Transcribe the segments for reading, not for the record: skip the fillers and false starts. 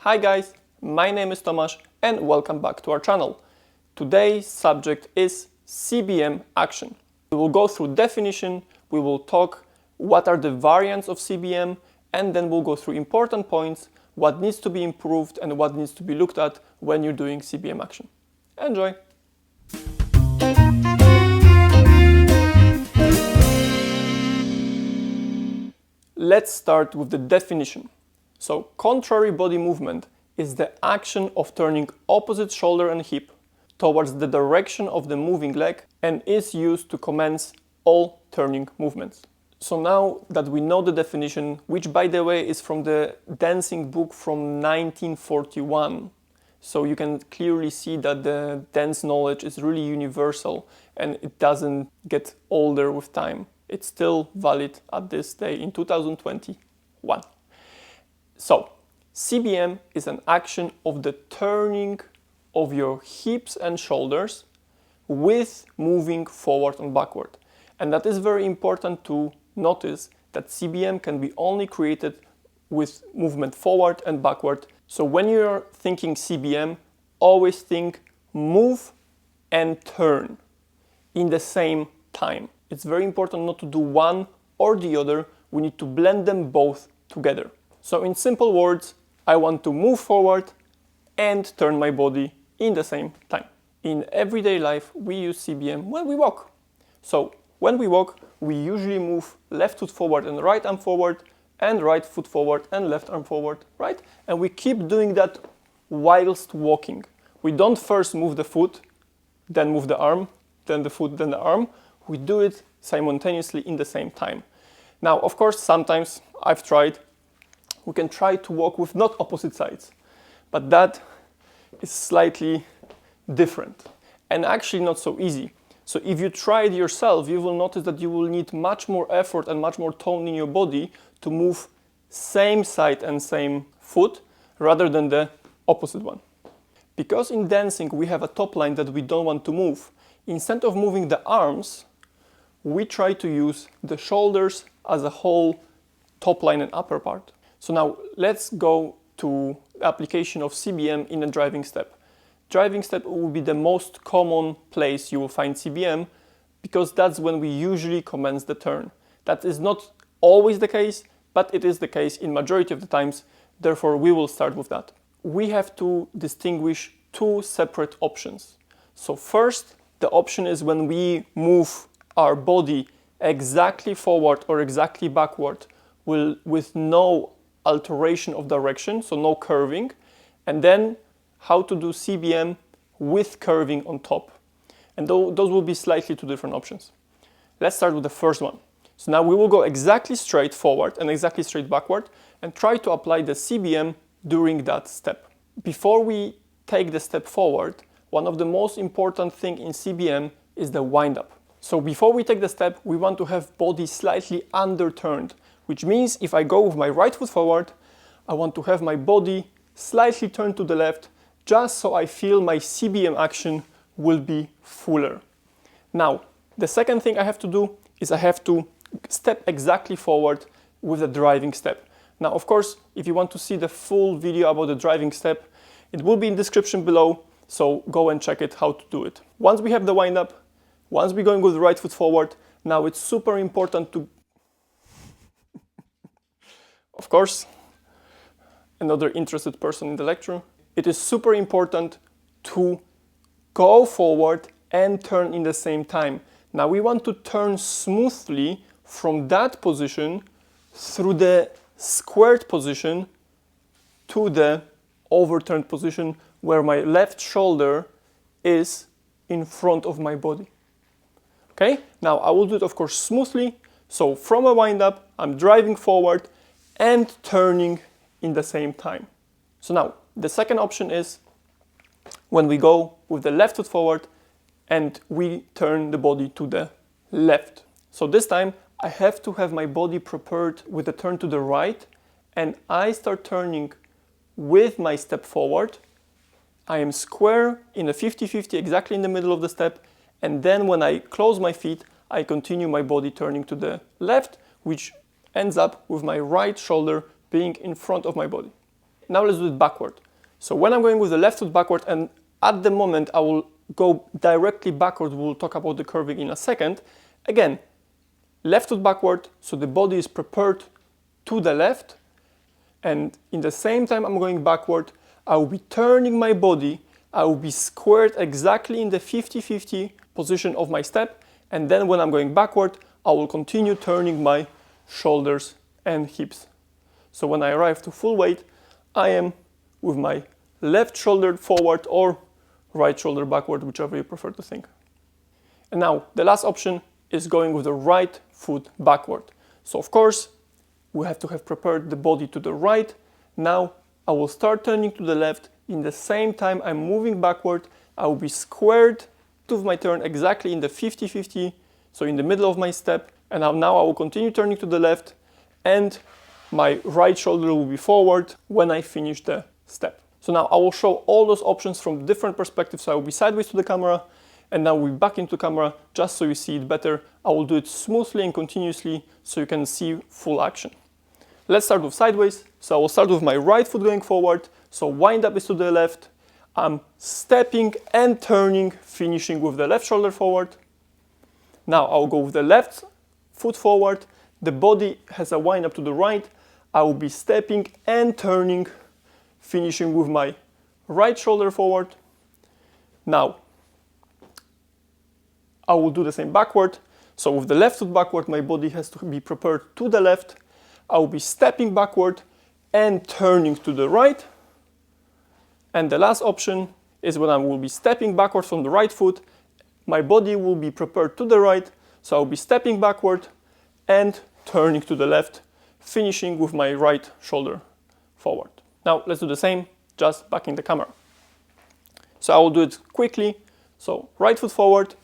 Hi guys, my name is Tomasz and welcome back to our channel. Today's subject is CBM action. We will go through definition, we will talk what are the variants of CBM, and then we'll go through important points, what needs to be improved and what needs to be looked at when you're doing CBM action. Enjoy! Let's start with the definition. So, contrary body movement is the action of turning opposite shoulder and hip towards the direction of the moving leg and is used to commence all turning movements. So now that we know the definition, which by the way is from the dancing book from 1941, so you can clearly see that the dance knowledge is really universal and it doesn't get older with time. It's still valid at this day in 2021. So, CBM is an action of the turning of your hips and shoulders with moving forward and backward. And that is very important to notice that CBM can be only created with movement forward and backward. So when you're thinking CBM, always think move and turn in the same time. It's very important not to do one or the other. We need to blend them both together. So in simple words, I want to move forward and turn my body in the same time. In everyday life, we use CBM when we walk. So when we walk, we usually move left foot forward and right arm forward, and right foot forward and left arm forward, right? And we keep doing that whilst walking. We don't first move the foot, then move the arm, then the foot, then the arm. We do it simultaneously in the same time. Now, of course, sometimes I've tried, we can try to walk with not opposite sides, but that is slightly different and actually not so easy. So if you try it yourself, you will notice that you will need much more effort and much more tone in your body to move same side and same foot rather than the opposite one. Because in dancing we have a top line that we don't want to move, instead of moving the arms, we try to use the shoulders as a whole top line and upper part. So now let's go to the application of CBM in a driving step. Driving step will be the most common place you will find CBM because that's when we usually commence the turn. That is not always the case, but it is the case in majority of the times. Therefore, we will start with that. We have to distinguish two separate options. So first, the option is when we move our body exactly forward or exactly backward with no alteration of direction, so no curving, and then how to do CBM with curving on top. And those will be slightly two different options. Let's start with the first one. So now we will go exactly straight forward and exactly straight backward and try to apply the CBM during that step. Before we take the step forward, one of the most important things in CBM is the wind-up. So before we take the step, we want to have body slightly underturned, which means if I go with my right foot forward, I want to have my body slightly turned to the left, just so I feel my CBM action will be fuller. Now, the second thing I have to do is I have to step exactly forward with a driving step. Now, of course, if you want to see the full video about the driving step, it will be in the description below, so go and check it how to do it. Once we have the wind up, once we're going with the right foot forward, now it's super important to, of course, another interested person in the lecture, it is super important to go forward and turn in the same time. Now we want to turn smoothly from that position through the squared position to the overturned position where my left shoulder is in front of my body. Okay, now I will do it of course smoothly. So from a wind up, I'm driving forward and turning in the same time. So now the second option is when we go with the left foot forward and we turn the body to the left. So this time I have to have my body prepared with a turn to the right, and I start turning with my step forward. I am square in a 50-50 exactly in the middle of the step, and then when I close my feet, I continue my body turning to the left, which ends up with my right shoulder being in front of my body. now let's do it backward. So when I'm going with the left foot backward, and at the moment I will go directly backward, we'll talk about the curving in a second. Again, left foot backward, so the body is prepared to the left, and in the same time I'm going backward, I will be turning my body, I will be squared exactly in the 50-50 position of my step, and then when I'm going backward, I will continue turning my shoulders and hips. So when I arrive to full weight, I am with my left shoulder forward or right shoulder backward, whichever you prefer to think. And now the last option is going with the right foot backward. So of course, we have to have prepared the body to the right. Now I will start turning to the left. In the same time I'm moving backward, I will be squared to my turn exactly in the 50-50, so in the middle of my step. And now I will continue turning to the left, and my right shoulder will be forward when I finish the step. So now I will show all those options from different perspectives. So I will be sideways to the camera, and now we'll be back into camera just so you see it better. I will do it smoothly and continuously so you can see full action. Let's start with sideways. So I will start with my right foot going forward. So wind up is to the left. I'm stepping and turning, finishing with the left shoulder forward. Now I'll go with the left foot forward. The body has a wind up to the right. I will be stepping and turning, finishing with my right shoulder forward. Now I will do the same backward. So with the left foot backward, my body has to be prepared to the left. I will be stepping backward and turning to the right. And the last option is when I will be stepping backward from the right foot, my body will be prepared to the right. So I'll be stepping backward and turning to the left, finishing with my right shoulder forward. Now let's do the same, just backing the camera. So I will do it quickly. So right foot forward,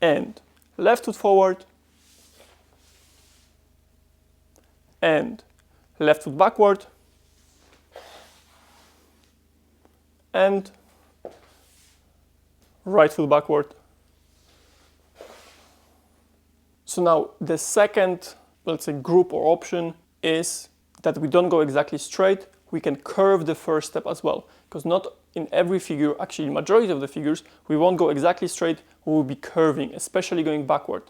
and left foot forward, and left foot backward, and right foot backward. So now the second, let's say, group or option is that we don't go exactly straight. We can curve the first step as well, because not in every figure, actually majority of the figures, we won't go exactly straight, we will be curving, especially going backward.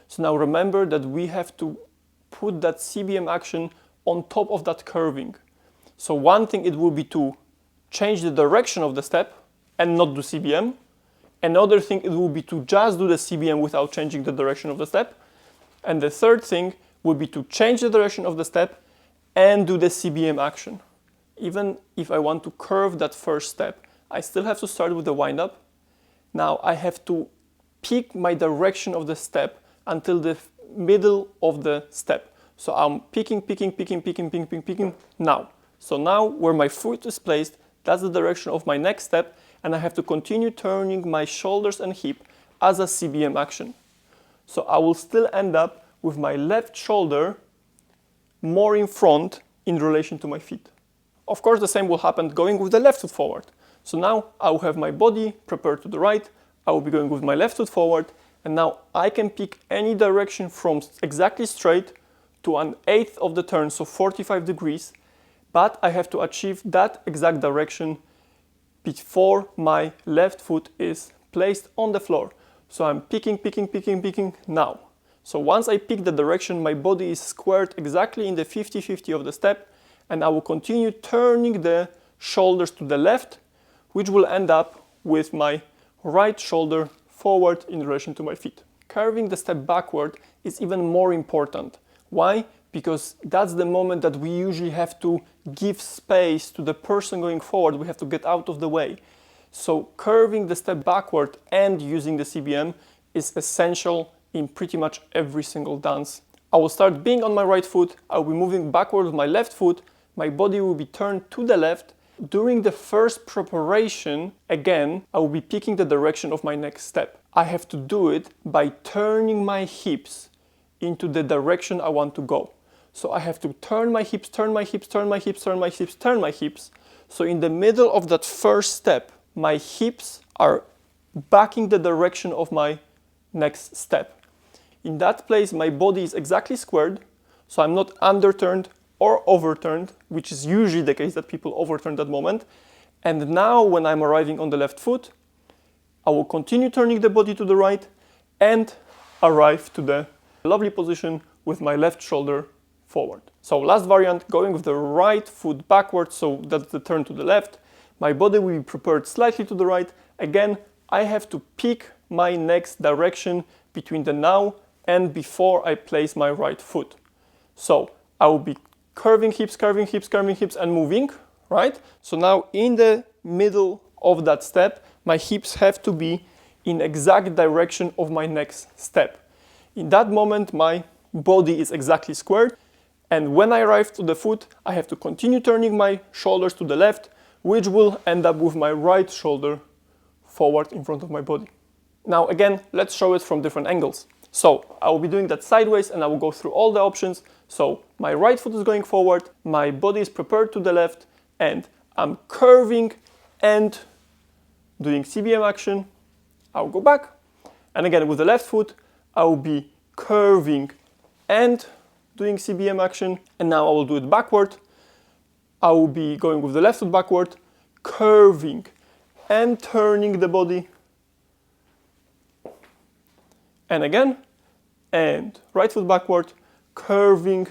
So now remember that we have to put that CBM action on top of that curving. So one thing it will be to change the direction of the step and not do CBM. Another thing it will be to just do the CBM without changing the direction of the step. And the third thing would be to change the direction of the step and do the CBM action. Even if I want to curve that first step, I still have to start with the wind up. Now I have to pick my direction of the step until the middle of the step. So I'm picking now. So now where my foot is placed, that's the direction of my next step, and I have to continue turning my shoulders and hip as a CBM action. So I will still end up with my left shoulder more in front in relation to my feet. Of course, the same will happen going with the left foot forward. So now I will have my body prepared to the right, I will be going with my left foot forward, and now I can pick any direction from exactly straight to 1/8 of the turn, so 45 degrees, but I have to achieve that exact direction before my left foot is placed on the floor. So I'm picking now. So once I pick the direction, my body is squared exactly in the 50-50 of the step, and I will continue turning the shoulders to the left, which will end up with my right shoulder forward in relation to my feet. Curving the step backward is even more important. Why? Because that's the moment that we usually have to give space to the person going forward. We have to get out of the way. So curving the step backward and using the CBM is essential in pretty much every single dance. I will start being on my right foot, I will be moving backward with my left foot, my body will be turned to the left. During the first preparation, again, I will be picking the direction of my next step. I have to do it by turning my hips into the direction I want to go. So I have to turn my hips, turn my hips, turn my hips, turn my hips, turn my hips. So in the middle of that first step, my hips are backing the direction of my next step. In that place, my body is exactly squared, so I'm not underturned or overturned, which is usually the case that people overturn that moment. And now when I'm arriving on the left foot, I will continue turning the body to the right and arrive to the lovely position with my left shoulder forward. So last variant, going with the right foot backwards, so that's the turn to the left. My body will be prepared slightly to the right. Again, I have to pick my next direction between the now and before I place my right foot. So I will be curving hips, curving hips, curving hips, and moving, right? So now in the middle of that step, my hips have to be in exact direction of my next step. In that moment, my body is exactly squared. And when I arrive to the foot, I have to continue turning my shoulders to the left, which will end up with my right shoulder forward in front of my body. Now again, let's show it from different angles. So I will be doing that sideways and I will go through all the options. So my right foot is going forward, my body is prepared to the left, and I'm curving and doing CBM action. I'll go back. And again, with the left foot, I will be curving and doing CBM action. And now I will do it backward. I will be going with the left foot backward, curving and turning the body. And again, and right foot backward, curving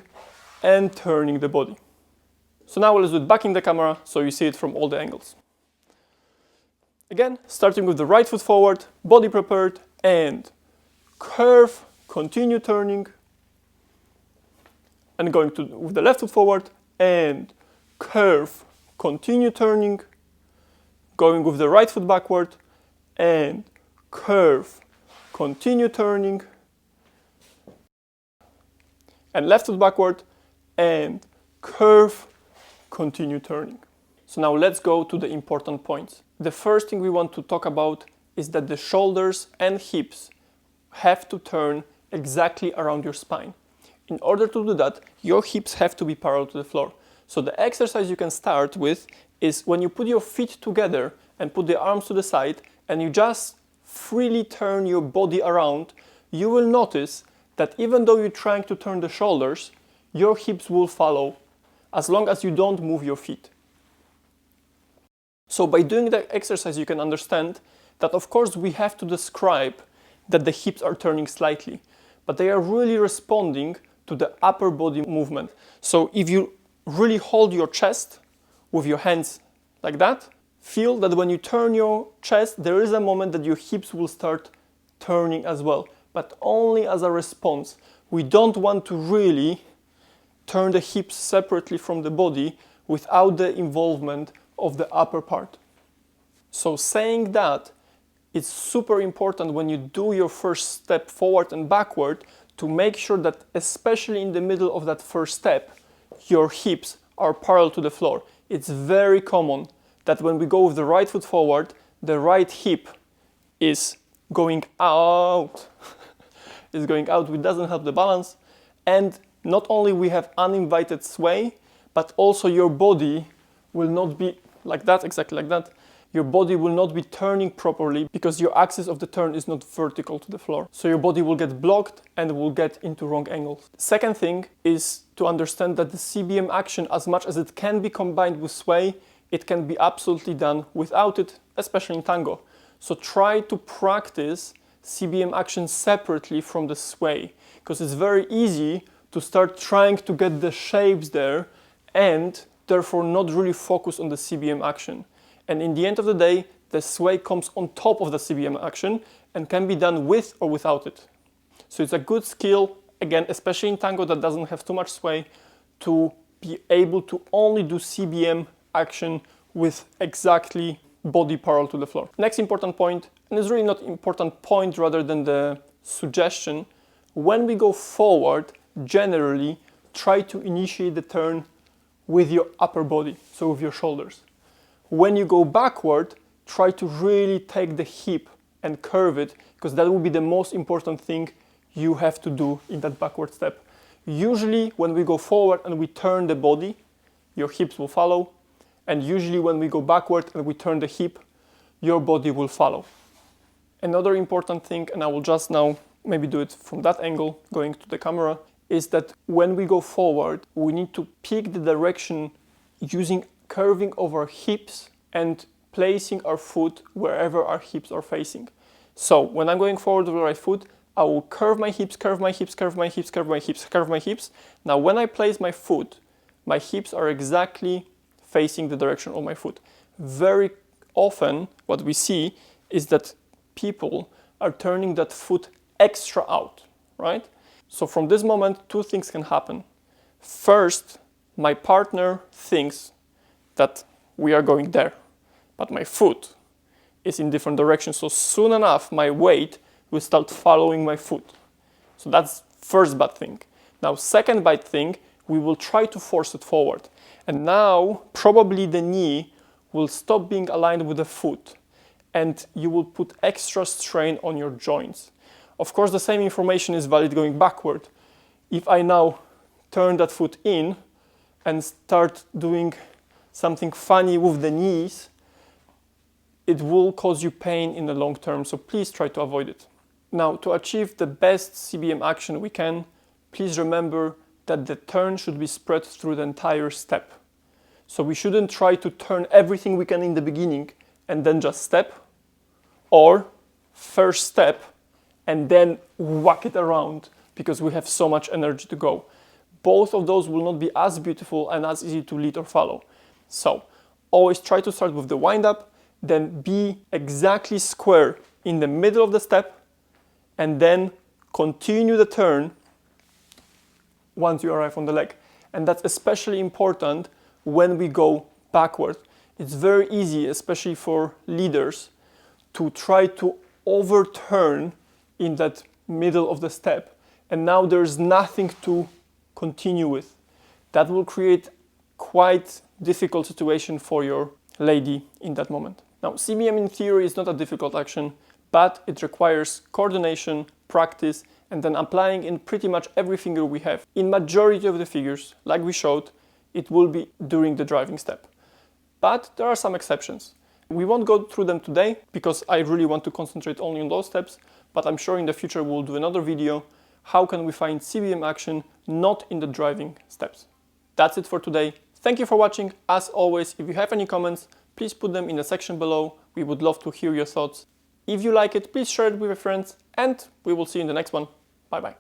and turning the body. So now let's do it back in the camera so you see it from all the angles. Again, starting with the right foot forward, body prepared, and curve, continue turning, and going to with the left foot forward, and curve, continue turning, going with the right foot backward, and curve, continue turning, and left foot backward, and curve, continue turning. So now let's go to the important points. The first thing we want to talk about is that the shoulders and hips have to turn exactly around your spine. In order to do that, your hips have to be parallel to the floor. So the exercise you can start with is when you put your feet together and put the arms to the side and you just freely turn your body around, you will notice that even though you're trying to turn the shoulders, your hips will follow as long as you don't move your feet. So by doing that exercise, you can understand that of course we have to describe that the hips are turning slightly, but they are really responding to the upper body movement. So if you really hold your chest with your hands like that, feel that when you turn your chest, there is a moment that your hips will start turning as well, but only as a response. We don't want to really turn the hips separately from the body without the involvement of the upper part. So saying that, it's super important when you do your first step forward and backward to make sure that, especially in the middle of that first step, your hips are parallel to the floor. It's very common that when we go with the right foot forward, the right hip is going out. It's going out, which doesn't help the balance. And not only we have uninvited sway, but also your body will not be like that, exactly like that. Your body will not be turning properly because your axis of the turn is not vertical to the floor. So your body will get blocked and will get into wrong angles. Second thing is to understand that the CBM action, as much as it can be combined with sway, it can be absolutely done without it, especially in tango. So try to practice CBM action separately from the sway, because it's very easy to start trying to get the shapes there and therefore not really focus on the CBM action. And in the end of the day, the sway comes on top of the CBM action and can be done with or without it. So it's a good skill, again, especially in tango that doesn't have too much sway, to be able to only do CBM action with exactly body parallel to the floor. Next important point, and it's really not important point rather than the suggestion, when we go forward, generally try to initiate the turn with your upper body, so with your shoulders. When you go backward, try to really take the hip and curve it, because that will be the most important thing you have to do in that backward step. Usually when we go forward and we turn the body, your hips will follow, and usually when we go backward and we turn the hip, your body will follow. Another important thing, and I will just now maybe do it from that angle, going to the camera, is that when we go forward, we need to pick the direction using curving of our hips and placing our foot wherever our hips are facing. So when I'm going forward with the right foot, I will curve my hips, curve my hips, curve my hips, curve my hips, curve my hips. Now when I place my foot, my hips are exactly facing the direction of my foot. Very often what we see is that people are turning that foot extra out, right? So from this moment, two things can happen. First, my partner thinks that we are going there, but my foot is in different directions. So soon enough, my weight will start following my foot. So that's first bad thing. Now, second bad thing, we will try to force it forward. And now, probably the knee will stop being aligned with the foot, and you will put extra strain on your joints. Of course, the same information is valid going backward. If I now turn that foot in and start doing something funny with the knees, it will cause you pain in the long term, so please try to avoid it. Now, to achieve the best CBM action we can, please remember that the turn should be spread through the entire step. So we shouldn't try to turn everything we can in the beginning and then just step, or first step and then whack it around because we have so much energy to go. Both of those will not be as beautiful and as easy to lead or follow. So always try to start with the wind up, then be exactly square in the middle of the step, and then continue the turn once you arrive on the leg. And that's especially important when we go backward. It's very easy, especially for leaders, to try to overturn in that middle of the step, and now there's nothing to continue with. That will create quite difficult situation for your lady in that moment. Now, CBM in theory is not a difficult action, but it requires coordination, practice, and then applying in pretty much every finger we have. In majority of the figures, like we showed, it will be during the driving step. But there are some exceptions. We won't go through them today because I really want to concentrate only on those steps, but I'm sure in the future we'll do another video. How can we find CBM action not in the driving steps? That's it for today. Thank you for watching. As always, if you have any comments, please put them in the section below. We would love to hear your thoughts. If you like it, please share it with your friends, and we will see you in the next one. Bye bye.